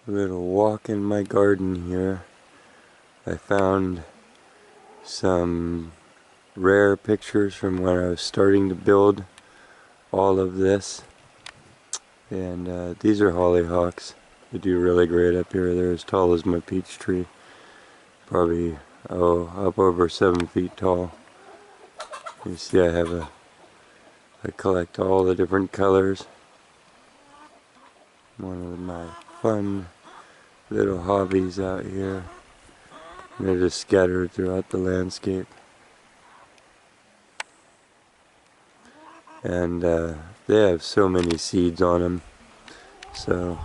A little walk in my garden here. I found some rare pictures from when I was starting to build all of this. And these are hollyhocks. They do really great up here. They're as tall as my peach tree. Probably, up over 7 feet tall. You see I collect all the different colors. One of my fun little hobbies out here. And they're just scattered throughout the landscape. And they have so many seeds on them. So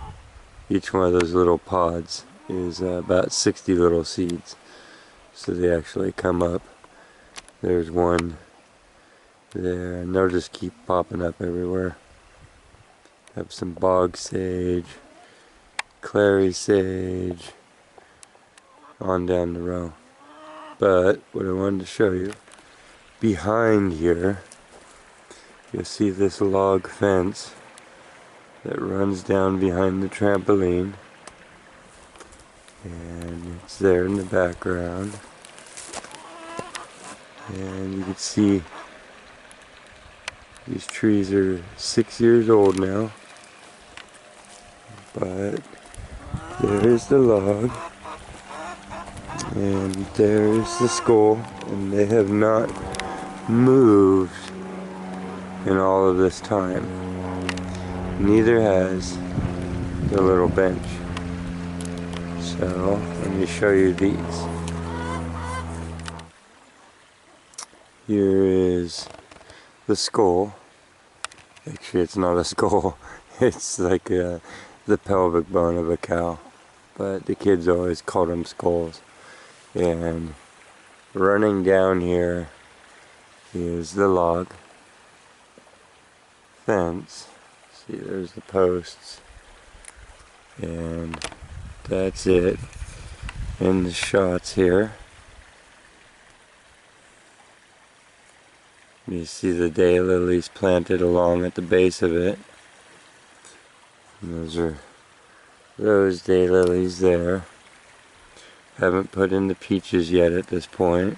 each one of those little pods is about 60 little seeds. So they actually come up. There's one there, and they'll just keep popping up everywhere. Have some bog sage, clary sage, on down the row. But what I wanted to show you, behind here, you'll see this log fence that runs down behind the trampoline. And it's there in the background. And you can see these trees are 6 years old now. But there's the log. And there's the skull. And they have not moved in all of this time. Neither has the little bench. So let me show you these. Here is the skull. Actually, it's not a skull. It's like the pelvic bone of a cow. But the kids always call them skulls. And running down here is the log fence. See, there's the posts. And that's it in the shots here. You see the daylilies planted along at the base of it. And those are those daylilies there. Haven't put in the peaches yet at this point.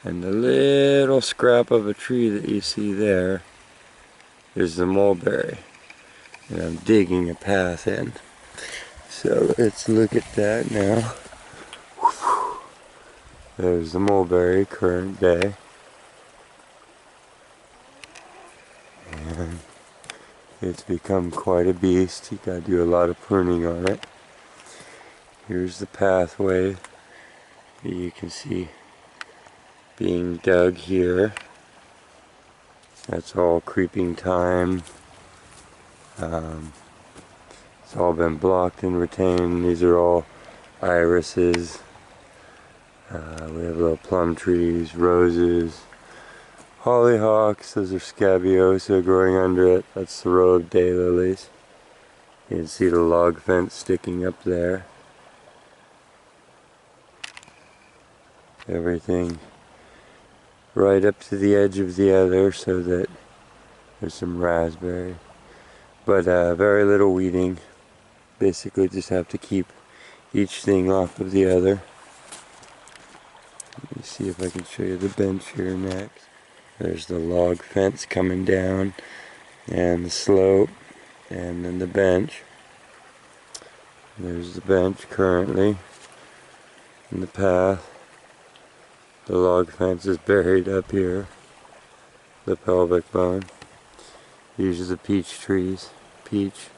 And the little scrap of a tree that you see there is the mulberry. And I'm digging a path in. So let's look at that now. There's the mulberry, current day. And it's become quite a beast. You gotta do a lot of pruning on it. Here's the pathway that you can see being dug here. That's all creeping thyme. It's all been blocked and retained. These are all irises. We have little plum trees, roses, hollyhocks. Those are scabiosa growing under it. That's the row of daylilies. You can see the log fence sticking up there. Everything right up to the edge of the other so that there's some raspberry. But very little weeding. Basically just have to keep each thing off of the other. Let me see if I can show you the bench here next. There's the log fence coming down, and the slope, and then the bench. There's the bench currently in the path. The log fence is buried up here, the pelvic bone. These are the peach trees, peach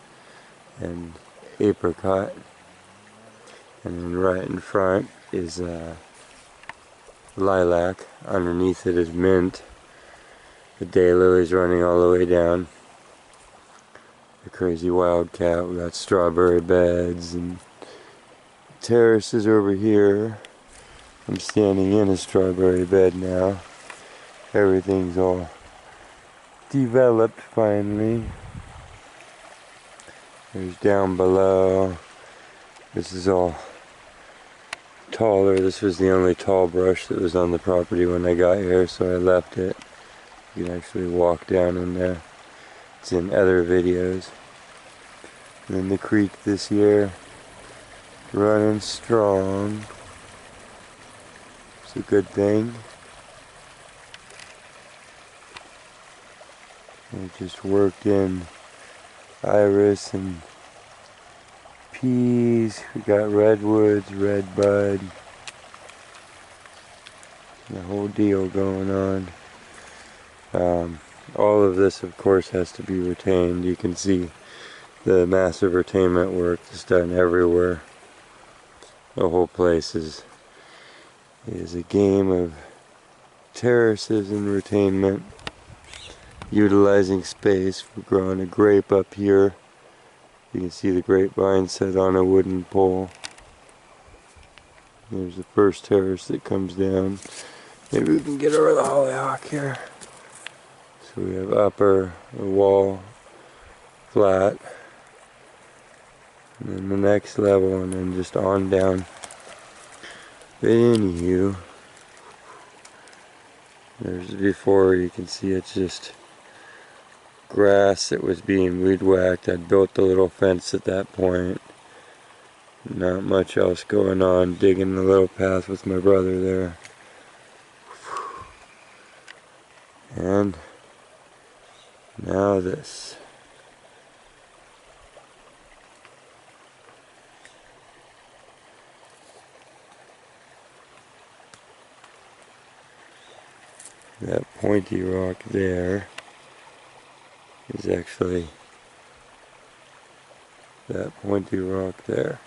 and apricot. And then right in front is lilac. Underneath it is mint. The daylilies running all the way down. The crazy wildcat. We got strawberry beds and terraces over here. I'm standing in a strawberry bed now. Everything's all developed finally. There's down below. This is all taller. This was the only tall brush that was on the property when I got here, so I left it. You can actually walk down in there. It's in other videos. And then the creek this year running strong. It's a good thing. I just worked in iris and peas. We got redwoods, red bud. The whole deal going on. All of this, of course, has to be retained. You can see the massive retainment work that's done everywhere. The whole place is a game of terraces and retainment, utilizing space. We're growing a grape up here. You can see the grapevine set on a wooden pole. There's the first terrace that comes down. Maybe we can get over the hollyhock here. So we have upper, a wall, flat, and then the next level, and then just on down. But anywho, there's before, you can see it's just grass that was being weed whacked. I built the little fence at that point. Not much else going on, digging the little path with my brother there. And now this. That pointy rock there is actually that pointy rock there.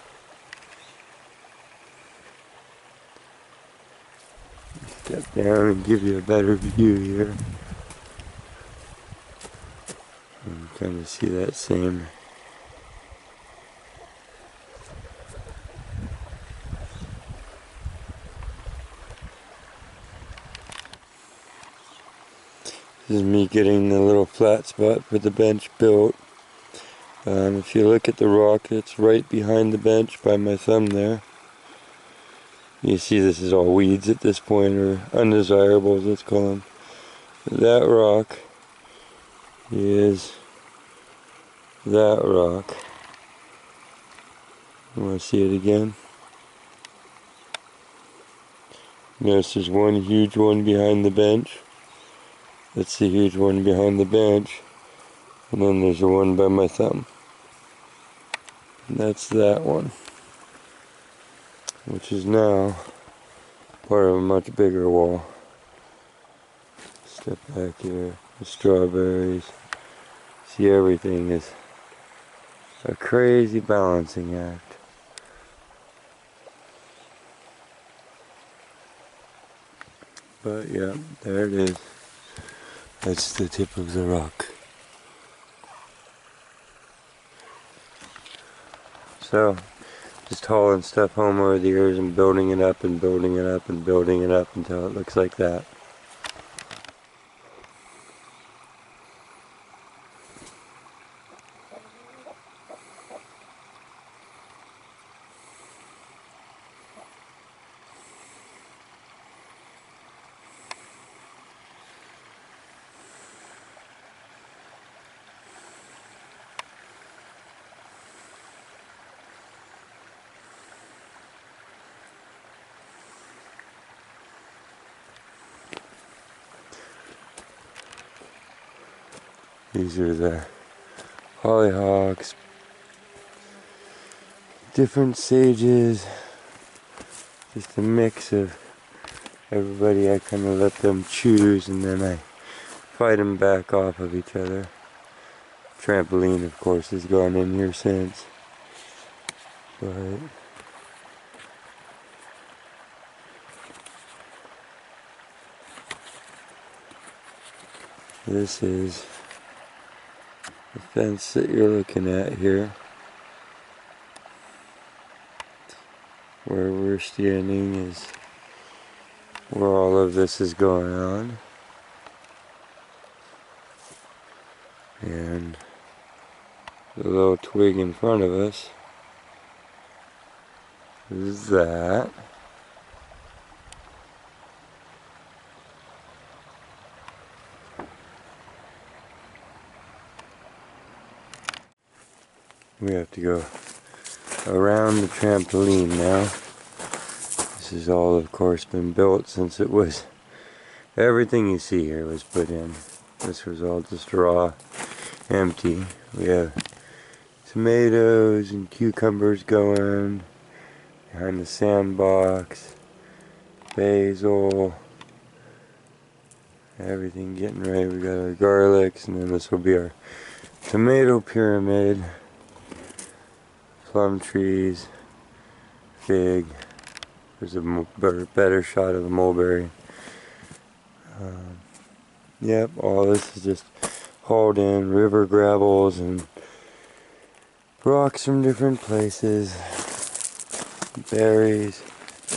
Step down and give you a better view here. And kind of see that same This is me getting the little flat spot for the bench built. If you look at the rock that's right behind the bench by my thumb there, you see this is all weeds at this point, or undesirables, let's call them. That rock is that rock. You want to see it again? Notice there's one huge one behind the bench. That's the huge one behind the bench. And then there's the one by my thumb. And that's that one, which is now part of a much bigger wall. Step back here. The strawberries. See, everything is a crazy balancing act. But yeah, there it is. That's the tip of the rock. So, just hauling stuff home over the years and building it up and building it up and building it up until it looks like that. These are the hollyhocks, different sages, just a mix of everybody. I kind of let them choose and then I fight them back off of each other. Trampoline, of course, has gone in here since, but this is the fence that you're looking at here, where we're standing is where all of this is going on. And the little twig in front of us is that. We have to go around the trampoline now. This has all, of course, been built since it was, everything you see here was put in. This was all just raw, empty. We have tomatoes and cucumbers going behind the sandbox, basil, everything getting ready. We got our garlics, and then this will be our tomato pyramid, plum trees, fig. There's a better shot of the mulberry. Yep, all this is just hauled in, river gravels and rocks from different places, berries,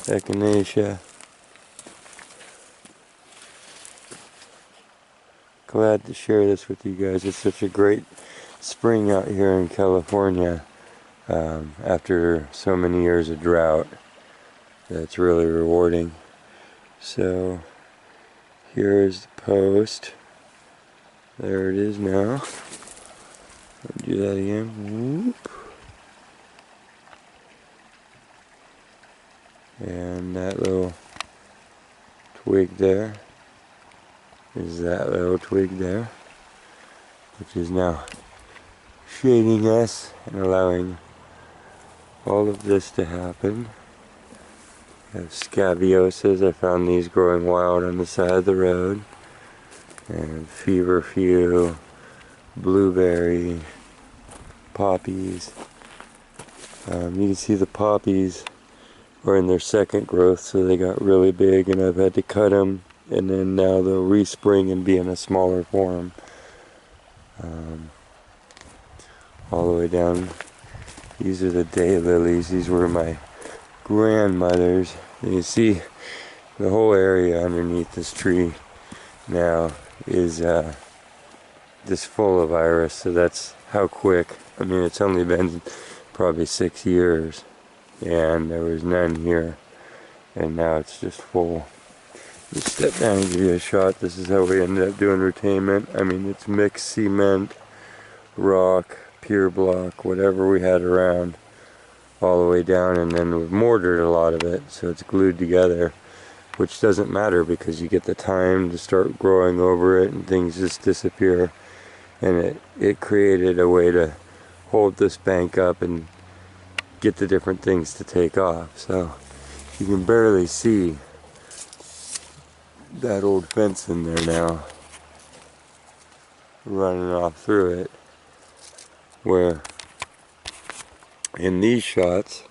echinacea. Glad to share this with you guys. It's such a great spring out here in California after so many years of drought. That's really rewarding. So here's the post. There it is now. I'll do that again. Whoop. And that little twig there is that little twig there, which is now shading us and allowing all of this to happen. I have scabiosas. I found these growing wild on the side of the road. And feverfew, blueberry, poppies. You can see the poppies are in their second growth, so they got really big, and I've had to cut them, and then now they'll respring and be in a smaller form. All the way down, these are the daylilies. These were my grandmother's. And you see the whole area underneath this tree now is just full of iris, so that's how quick. I mean, it's only been probably 6 years and there was none here, and now it's just full. Just step down and give you a shot. This is how we ended up doing retainment. I mean, it's mixed cement, rock, pier block, whatever we had around, all the way down, and then we've mortared a lot of it, so it's glued together, which doesn't matter because you get the time to start growing over it and things just disappear. And it created a way to hold this bank up and get the different things to take off. So you can barely see that old fence in there now running off through it, where in these shots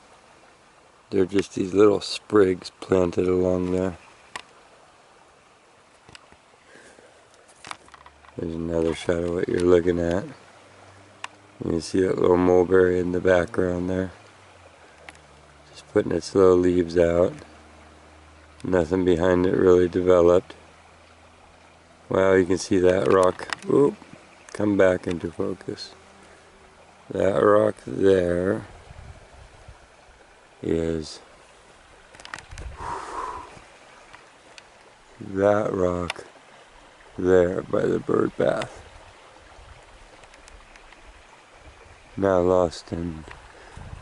they're just these little sprigs planted along there. There's another shot of what you're looking at. You can see that little mulberry in the background there, just putting its little leaves out. Nothing behind it really developed. Wow, you can see that rock. Oop, come back into focus. That rock there is that rock there by the bird bath. Now lost in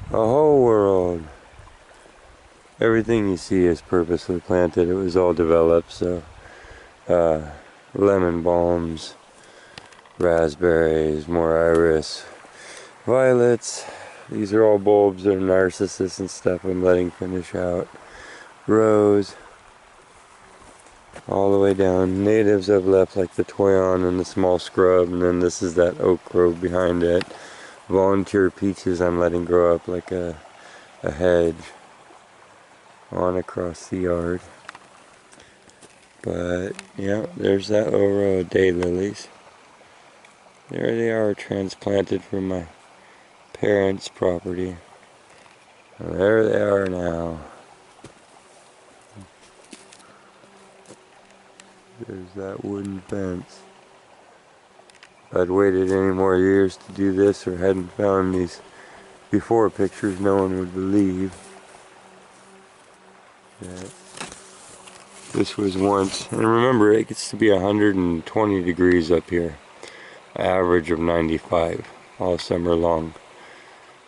a whole world. Everything you see is purposely planted. It was all developed. So lemon balms, raspberries, more iris, violets. These are all bulbs or narcissus and stuff I'm letting finish out. Rose. All the way down. Natives I've left, like the toyon and the small scrub, and then this is that oak grove behind it. Volunteer peaches I'm letting grow up like a hedge on across the yard. But yeah, there's that little row of daylilies. There they are, transplanted from my parents' property. And there they are now. There's that wooden fence. If I'd waited any more years to do this, or hadn't found these before pictures, no one would believe that this was once. And remember, it gets to be 120 degrees up here, average of 95 all summer long.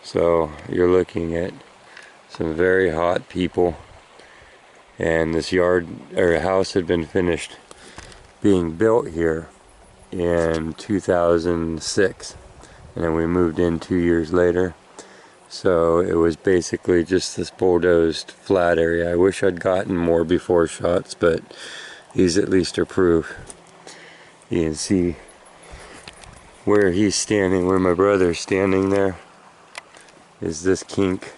So you're looking at some very hot people, and this yard or house had been finished being built here in 2006, and then we moved in 2 years later. So it was basically just this bulldozed flat area. I wish I'd gotten more before shots, but these at least are proof. You can see where he's standing, where my brother's standing there, is this kink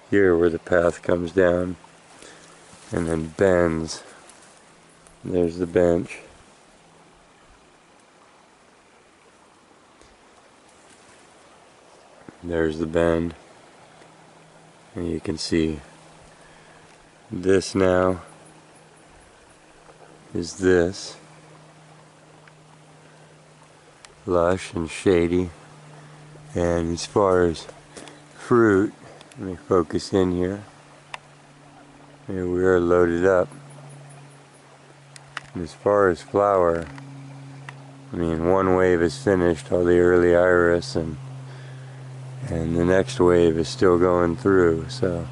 here where the path comes down and then bends. There's the bench. There's the bend. And you can see this now is this. Lush and shady. And as far as fruit, let me focus in here. Here we are loaded up. And as far as flower, I mean, one wave is finished, all the early iris, and the next wave is still going through. So,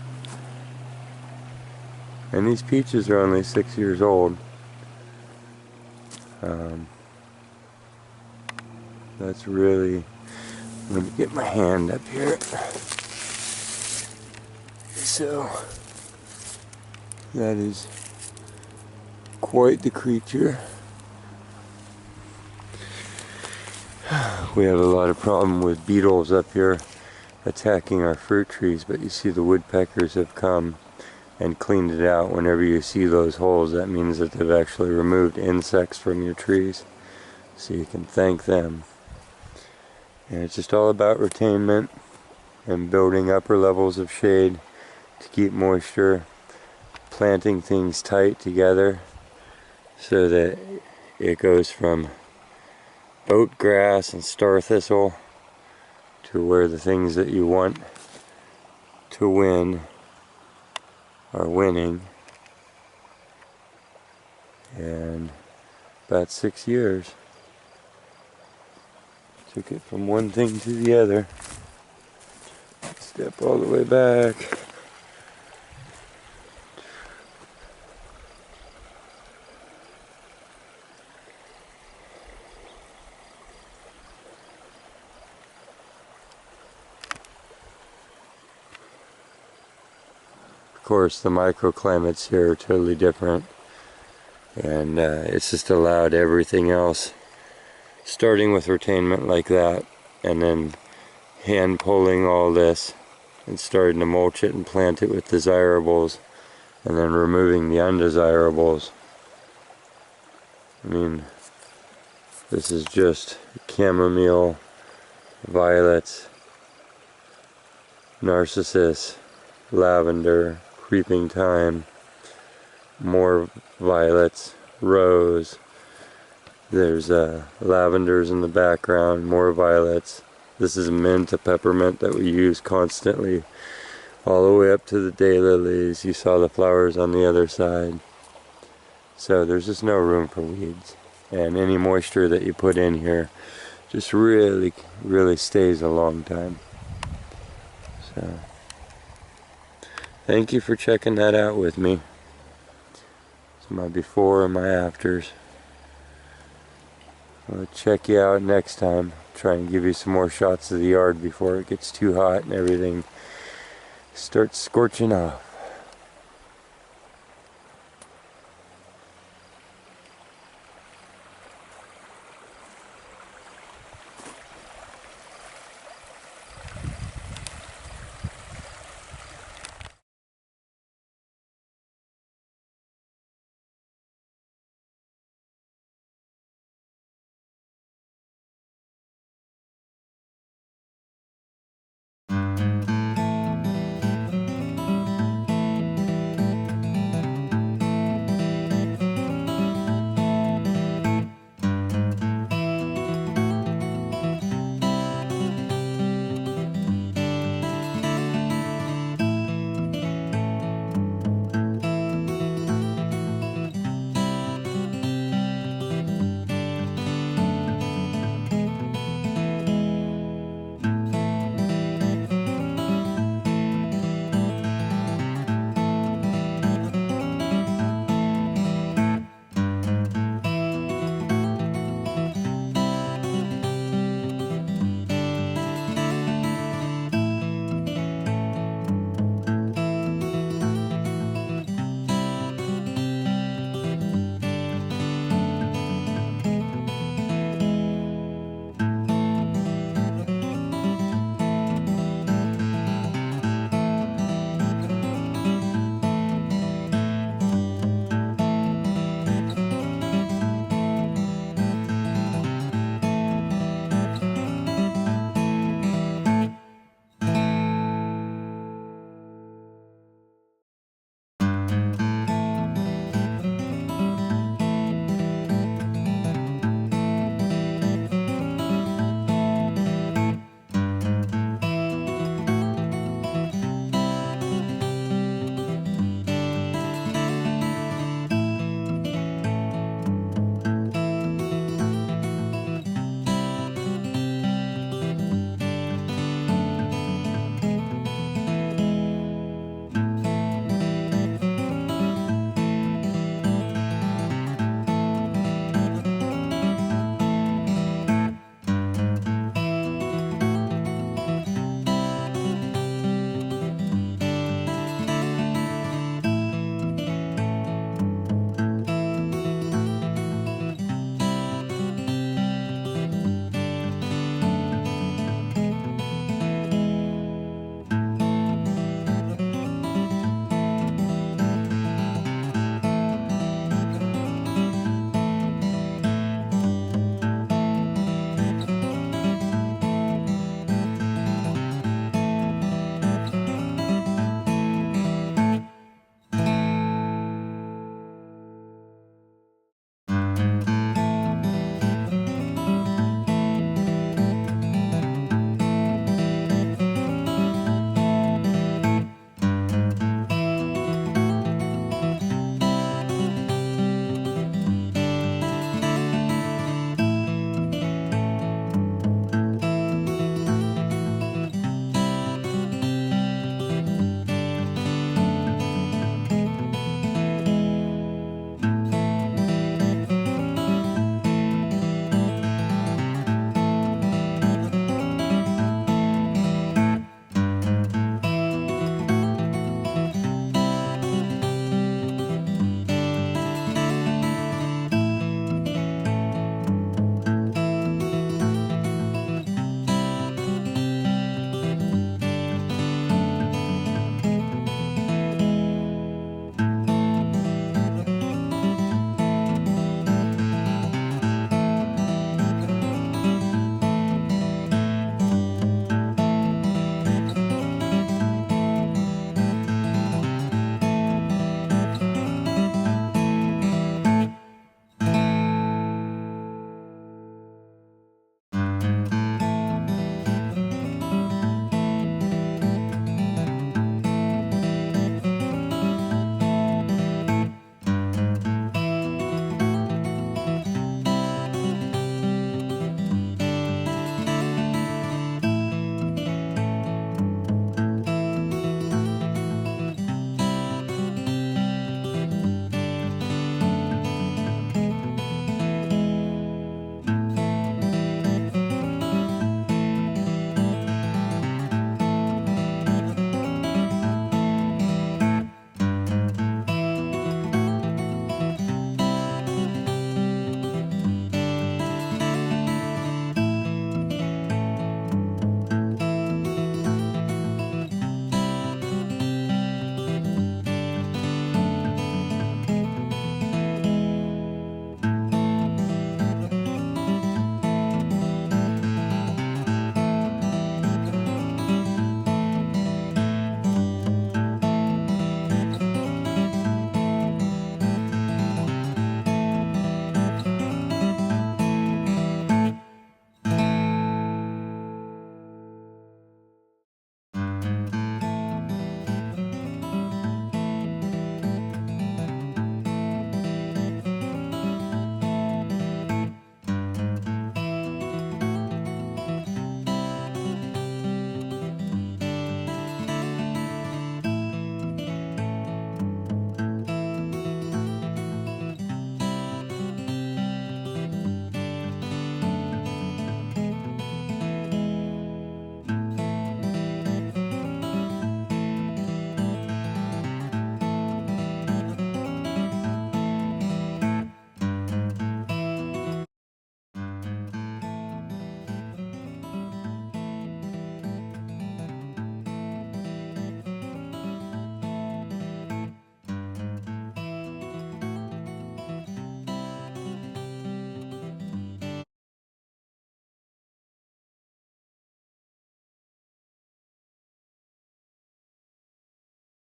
and these peaches are only 6 years old. That's really, let me get my hand up here. So that is quite the creature. We have a lot of problem with beetles up here attacking our fruit trees, but you see the woodpeckers have come and cleaned it out. Whenever you see those holes, that means that they've actually removed insects from your trees, so you can thank them. And it's just all about retainment and building upper levels of shade to keep moisture, planting things tight together so that it goes from boat grass and star thistle to where the things that you want to win are winning. And about 6 years. Took it from one thing to the other. Step all the way back. Of course, the microclimates here are totally different, and it's just allowed everything else, starting with retainment like that, and then hand pulling all this and starting to mulch it and plant it with desirables, and then removing the undesirables. I mean, this is just chamomile, violets, narcissus, lavender, creeping thyme, more violets, rose. There's lavenders in the background, more violets. This is mint, a peppermint that we use constantly, all the way up to the daylilies. You saw the flowers on the other side. So there's just no room for weeds. And any moisture that you put in here just really, really stays a long time. So, thank you for checking that out with me. It's my before and my afters. I'll check you out next time. Try and give you some more shots of the yard before it gets too hot and everything starts scorching off.